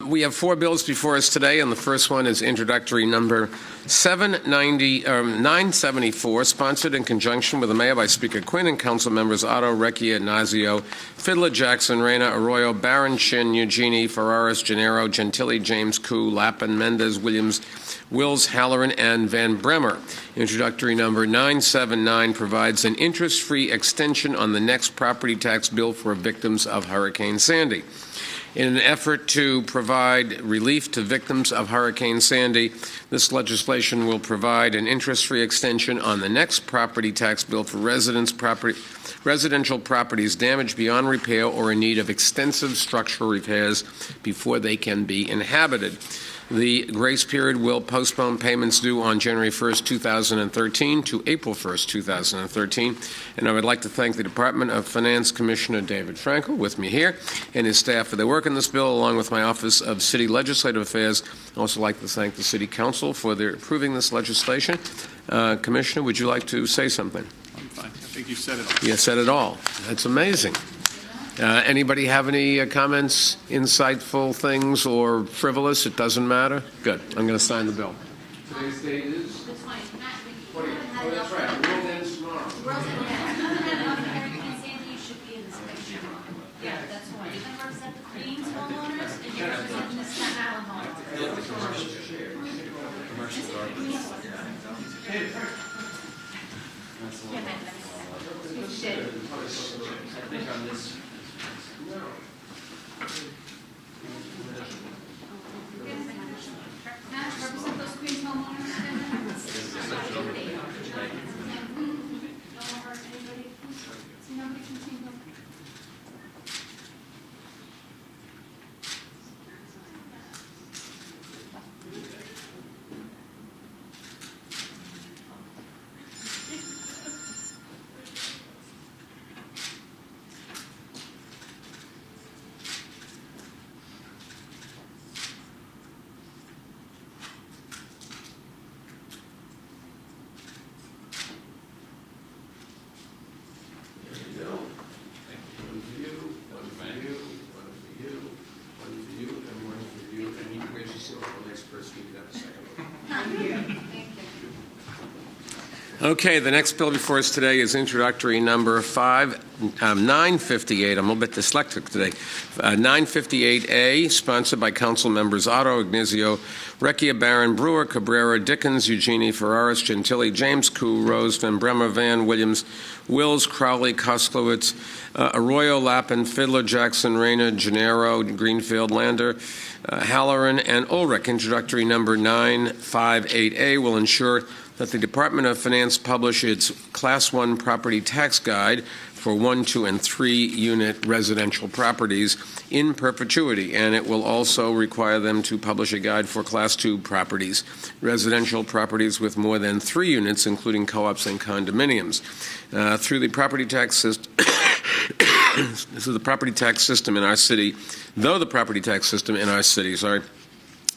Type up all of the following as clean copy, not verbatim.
We have four bills before us today, and the first one is introductory number 974, sponsored in conjunction with the Mayor by Speaker Quinn and Council members Otto, Recchia, Nazio, Fiddler, Jackson, Reyna, Arroyo, Barron, Shin, Eugenie, Ferraris, Gennaro, Gentili, James, Koo, Lappin, Mendez, Williams, Wills, Halloran, and Van Bremer. Introductory number 979 provides an interest-free extension on the next property tax bill for victims of Hurricane Sandy. In an effort to provide relief to victims of Hurricane Sandy, this legislation will provide an interest-free extension on the next property tax bill for residential properties damaged beyond repair or in need of extensive structural repairs before they can be inhabited. The grace period will postpone payments due on January 1st, 2013 to April 1st, 2013. And I would like to thank the Department of Finance Commissioner David Frankel, with me here, and his staff for their work on this bill, along with my Office of City Legislative Affairs. I'd also like to thank the City Council for their approving this legislation. Commissioner, would you like to say something? I'm fine. I think you said it all. You said it all. That's amazing. Anybody have any comments, insightful things, or frivolous? It doesn't matter? Good. I'm going to sign the bill. Today's date is? The 20th. Oh, that's right. The world ends tomorrow. The world ends tomorrow. Hurricane Sandy, you should be in this picture. Yeah, that's fine. You're going to represent the Queens homeowners, and you're representing the Staten Island homeowners. Commercial gardens. I think on this. Represent those Queens homeowners. Okay, the next bill before us today is introductory number 958. I'm a little bit dyslexic today. 958A, sponsored by Council members Otto, Ignazio, Recchia, Barron, Brewer, Cabrera, Dickens, Eugenie, Ferraris, Gentili, James, Koo, Rose, Van Bremer, Van, Williams, Wills, Crowley, Koslowitz, Arroyo, Lappin, Fiddler, Jackson, Reyna, Gennaro, Greenfield, Lander, Halloran, and Ulrich. Introductory number 958A will ensure that the Department of Finance publish its Class 1 property tax guide for 1, 2, and 3 unit residential properties in perpetuity, and it will also require them to publish a guide for Class 2 properties, residential properties with more than 3 units, including co-ops and condominiums. Through the property tax system, this is the property tax system in our city, though the property tax system in our city,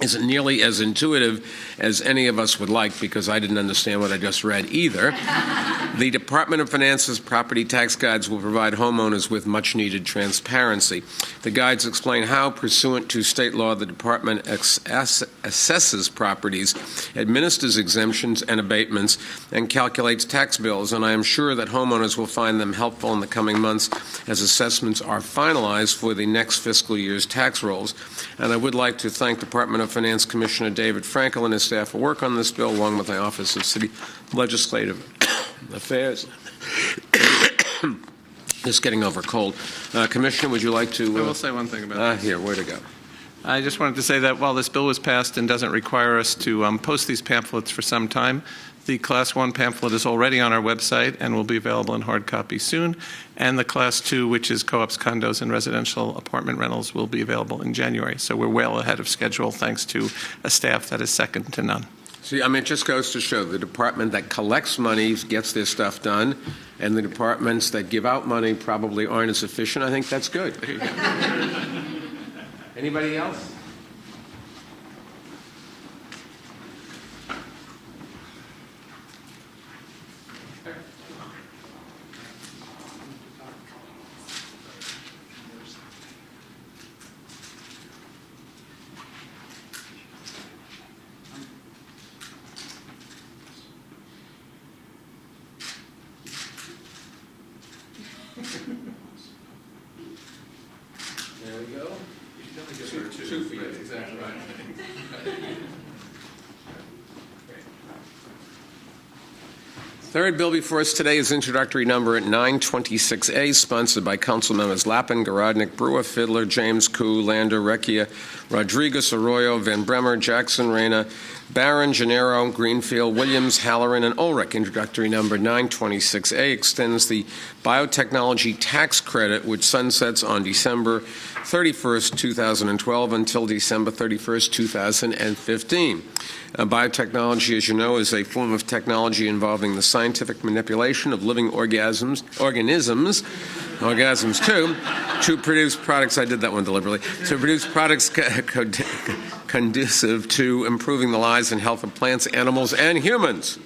isn't nearly as intuitive as any of us would like, because I didn't understand what I just read either. The Department of Finance's property tax guides will provide homeowners with much-needed transparency. The guides explain how, pursuant to state law, the department assesses properties, administers exemptions and abatements, and calculates tax bills, and I am sure that homeowners will find them helpful in the coming months as assessments are finalized for the next fiscal year's tax rolls. And I would like to thank Department of Finance Commissioner David Frankel and his staff for work on this bill, along with the Office of City Legislative Affairs. Just getting over a cold. Commissioner, would you like to? I will say one thing about this. Here, where to go? I just wanted to say that while this bill was passed and doesn't require us to post these pamphlets for some time, the Class 1 pamphlet is already on our website and will be available in hard copy soon. And the Class 2, which is co-ops, condos, and residential apartment rentals, will be available in January. So we're well ahead of schedule, thanks to a staff that is second to none. See, I mean, it just goes to show the department that collects money gets their stuff done, and the departments that give out money probably aren't as efficient. I think that's good. There you go. Anybody else? 2 feet. That's exactly right. Third bill before us today is introductory number 926A, sponsored by Council Members Lappin, Garodnick, Brewer, Fiddler, James, Koo, Lander, Recchia, Rodriguez, Arroyo, Van Bremer, Jackson, Reyna, Barron, Gennaro, Greenfield, Williams, Halloran, and Ulrich. Introductory number 926A extends the biotechnology tax credit, which sunsets on December 31st, 2012 until December 31st, 2015. Biotechnology, as you know, is a form of technology involving the scientific manipulation of living organisms too, to produce products, I did that one deliberately, to produce products conducive to improving the lives and health of plants, animals, and humans.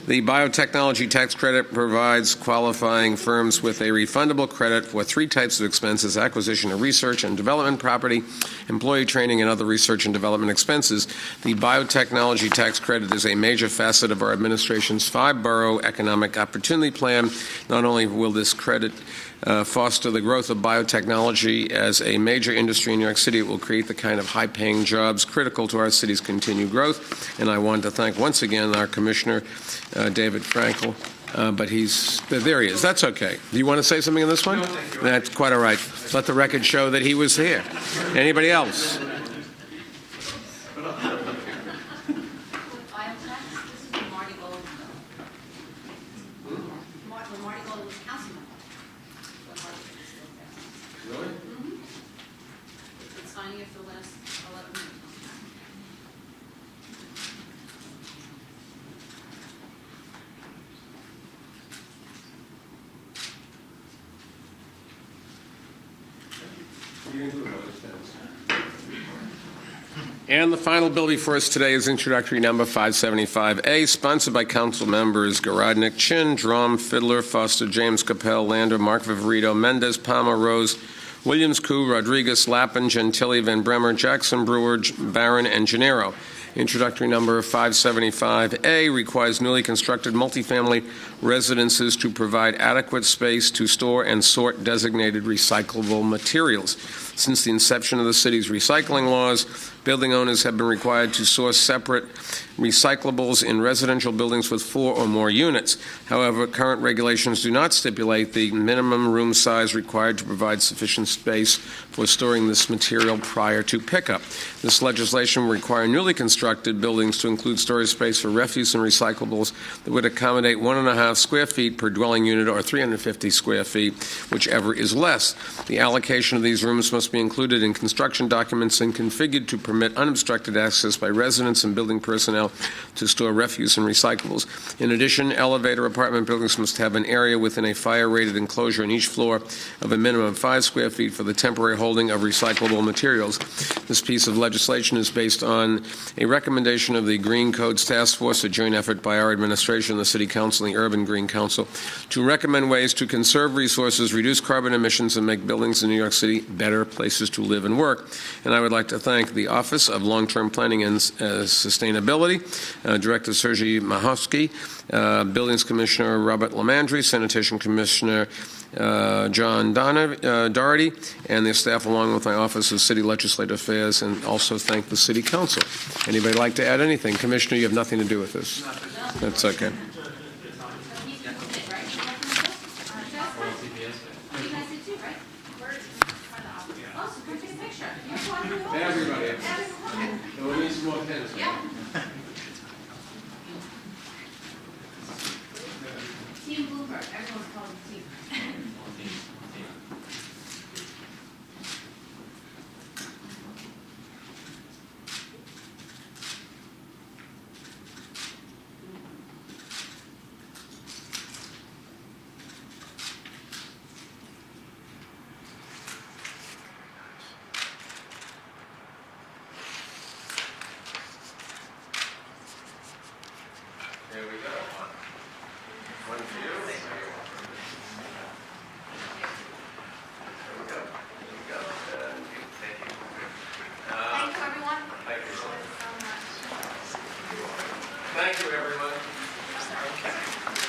The biotechnology tax credit provides qualifying firms with a refundable credit for 3 types of expenses: acquisition of research and development property, employee training, and other research and development expenses. The biotechnology tax credit is a major facet of our administration's 5-borough economic opportunity plan. Not only will this credit foster the growth of biotechnology as a major industry in New York City, it will create the kind of high-paying jobs critical to our city's continued growth. And I want to thank once again our Commissioner, David Frankel. But there he is. That's okay. Do you want to say something on this one? No, thank you. That's quite all right. Let the record show that he was here. Anybody else? Biotax, this is the Marty Gold. Marty Gold was councilman. Really? It's signing it for the last 11 minutes. And the final bill before us today is introductory number 575A, sponsored by Council Members Garodnick, Chin, Drum, Fiddler, Foster, James, Capel, Lander, Mark Viverito, Mendez, Palmer, Rose, Williams, Koo, Rodriguez, Lappin, Gentili, Van Bremer, Jackson, Brewer, Barron, and Gennaro. Introductory number 575A requires newly constructed multifamily residences to provide adequate space to store and sort designated recyclable materials. Since the inception of the city's recycling laws, building owners have been required to source separate recyclables in residential buildings with 4 or more units. However, current regulations do not stipulate the minimum room size required to provide sufficient space for storing this material prior to pickup. This legislation will require newly constructed buildings to include storage space for refuse and recyclables that would accommodate 1.5 square feet per dwelling unit or 350 square feet, whichever is less. The allocation of these rooms must be included in construction documents and configured to permit unobstructed access by residents and building personnel to store refuse and recyclables. In addition, elevator apartment buildings must have an area within a fire-rated enclosure on each floor of a minimum of 5 square feet for the temporary holding of recyclable materials. This piece of legislation is based on a recommendation of the Green Codes Task Force, a joint effort by our administration, the City Council, and the Urban Green Council, to recommend ways to conserve resources, reduce carbon emissions, and make buildings in New York City better places to live and work. And I would like to thank the Office of Long-Term Planning and Sustainability, Director Sergei Mahovsky, Buildings Commissioner Robert Lamandry, Sanitation Commissioner John Doherty, and their staff, along with my Office of City Legislative Affairs, and also thank the City Council. Anybody like to add anything? Commissioner, you have nothing to do with this. That's okay. Everybody. We need some more pens. Yeah. Team Bloomberg, everyone's calling team. There we go. One for you. Thank you, everyone. Thank you, everyone.